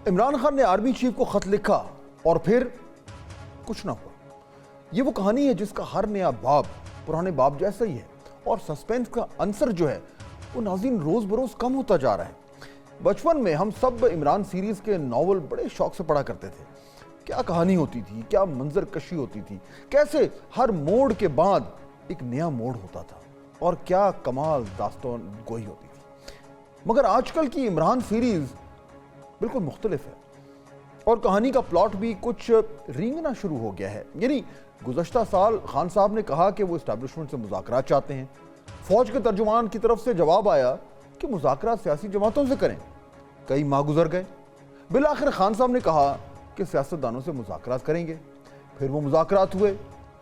عمران خان نے army chief کو خط لکھا اور پھر کچھ نہ ہوا۔ یہ وہ کہانی ہے جس کا ہر نیا باب پرانے باب جیسا ہی ہے، اور سسپینس کا عنصر جو ہے وہ ناظرین روز بروز کم ہوتا جا رہا ہے۔ بچپن میں ہم سب عمران سیریز کے ناول بڑے شوق سے پڑھا کرتے تھے۔ کیا کہانی ہوتی تھی، کیا منظر کشی ہوتی تھی، کیسے ہر موڑ کے بعد ایک نیا موڑ ہوتا تھا، اور کیا کمال داستان گوئی ہوتی تھی۔ مگر آج کل کی عمران سیریز بالکل مختلف ہے، اور کہانی کا پلاٹ بھی کچھ رینگنا شروع ہو گیا ہے۔ یعنی گزشتہ سال خان صاحب نے کہا کہ وہ اسٹیبلشمنٹ سے مذاکرات چاہتے ہیں، فوج کے ترجمان کی طرف سے جواب آیا کہ مذاکرات سیاسی جماعتوں سے کریں۔ کئی ماہ گزر گئے، بالآخر خان صاحب نے کہا کہ سیاستدانوں سے مذاکرات کریں گے۔ پھر وہ مذاکرات ہوئے،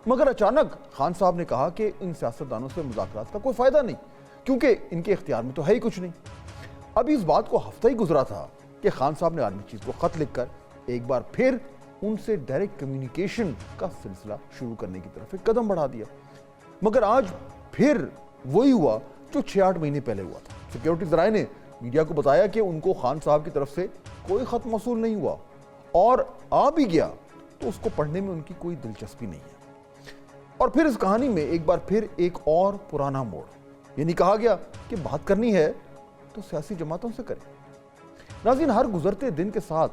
مگر اچانک خان صاحب نے کہا کہ ان سیاستدانوں سے مذاکرات کا کوئی فائدہ نہیں، کیونکہ ان کے اختیار میں تو ہے ہی کچھ نہیں۔ ابھی اس بات کو ہفتہ ہی گزرا تھا کہ خان صاحب نے آرمی چیف کو خط لکھ کر ایک بار پھر ان سے ڈائریکٹ کمیونیکیشن کا سلسلہ شروع کرنے کی طرف ایک قدم بڑھا دیا۔ مگر آج پھر وہی ہوا جو 6-8 مہینے پہلے ہوا تھا۔ سیکیورٹی ذرائع نے میڈیا کو بتایا کہ ان کو خان صاحب کی طرف سے کوئی خط موصول نہیں ہوا، اور آ بھی گیا تو اس کو پڑھنے میں ان کی کوئی دلچسپی نہیں ہے۔ اور پھر اس کہانی میں ایک بار پھر ایک اور پرانا موڑ، یعنی کہا گیا کہ بات کرنی ہے تو سیاسی جماعتوں سے کریں۔ ناظرین، ہر گزرتے دن کے ساتھ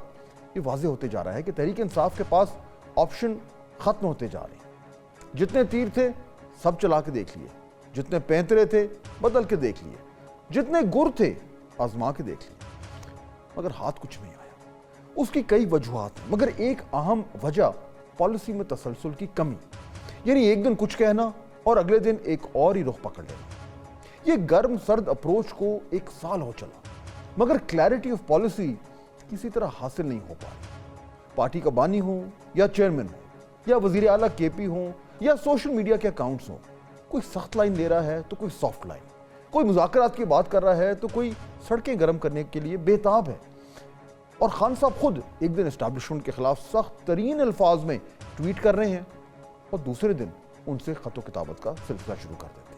یہ واضح ہوتے جا رہا ہے کہ تحریک انصاف کے پاس آپشن ختم ہوتے جا رہے ہیں۔ جتنے تیر تھے سب چلا کے دیکھ لیے، جتنے پینترے تھے بدل کے دیکھ لیے، جتنے گر تھے آزما کے دیکھ لیے، مگر ہاتھ کچھ نہیں آیا۔ اس کی کئی وجوہات ہیں، مگر ایک اہم وجہ پالیسی میں تسلسل کی کمی، یعنی ایک دن کچھ کہنا اور اگلے دن ایک اور ہی رخ پکڑ لینا۔ یہ گرم سرد اپروچ کو 1 سال ہو چلا، مگر کلیئرٹی آف پالیسی کسی طرح حاصل نہیں ہو پائی۔ پارٹی کا بانی ہو یا چیئرمین ہو یا وزیر اعلیٰ کے پی ہوں یا سوشل میڈیا کے اکاؤنٹس ہوں، کوئی سخت لائن دے رہا ہے تو کوئی سافٹ لائن، کوئی مذاکرات کی بات کر رہا ہے تو کوئی سڑکیں گرم کرنے کے لیے بےتاب ہے۔ اور خان صاحب خود ایک دن اسٹیبلشمنٹ کے خلاف سخت ترین الفاظ میں ٹویٹ کر رہے ہیں، اور دوسرے دن ان سے خط و کتابت کا سلسلہ شروع کر دیتے ہیں۔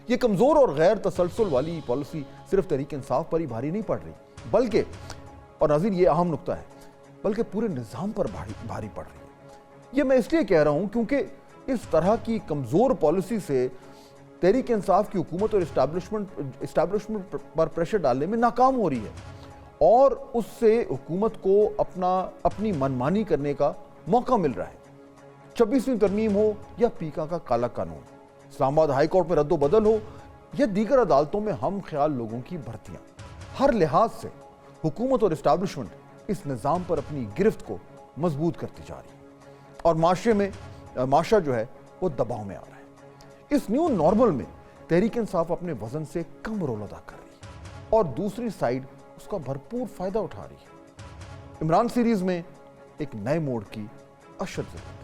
یہ کمزور اور غیر تسلسل والی پالیسی صرف تحریک انصاف پر ہی بھاری نہیں پڑ رہی، بلکہ، اور ناظرین یہ اہم نکتہ ہے، بلکہ پورے نظام پر بھاری پڑ رہی ہے۔ یہ میں اس لیے کہہ رہا ہوں کیونکہ اس طرح کی کمزور پالیسی سے تحریک انصاف کی حکومت اور اسٹیبلشمنٹ پر پریشر ڈالنے میں ناکام ہو رہی ہے، اور اس سے حکومت کو اپنی منمانی کرنے کا موقع مل رہا ہے۔ 26ویں ترمیم ہو یا پیکا کا کالا قانون، اسلام آباد ہائی کورٹ میں رد و بدل ہو یا دیگر عدالتوں میں ہم خیال لوگوں کی بھرتیاں، ہر لحاظ سے حکومت اور اسٹیبلشمنٹ اس نظام پر اپنی گرفت کو مضبوط کرتی جا رہی ہے، اور معاشرہ جو ہے وہ دباؤ میں آ رہا ہے۔ اس نیو نارمل میں تحریک انصاف اپنے وزن سے کم رول ادا کر رہی ہے، اور دوسری سائیڈ اس کا بھرپور فائدہ اٹھا رہی ہے۔ عمران سیریز میں ایک نئے موڑ کی اشد ضرورت ہے۔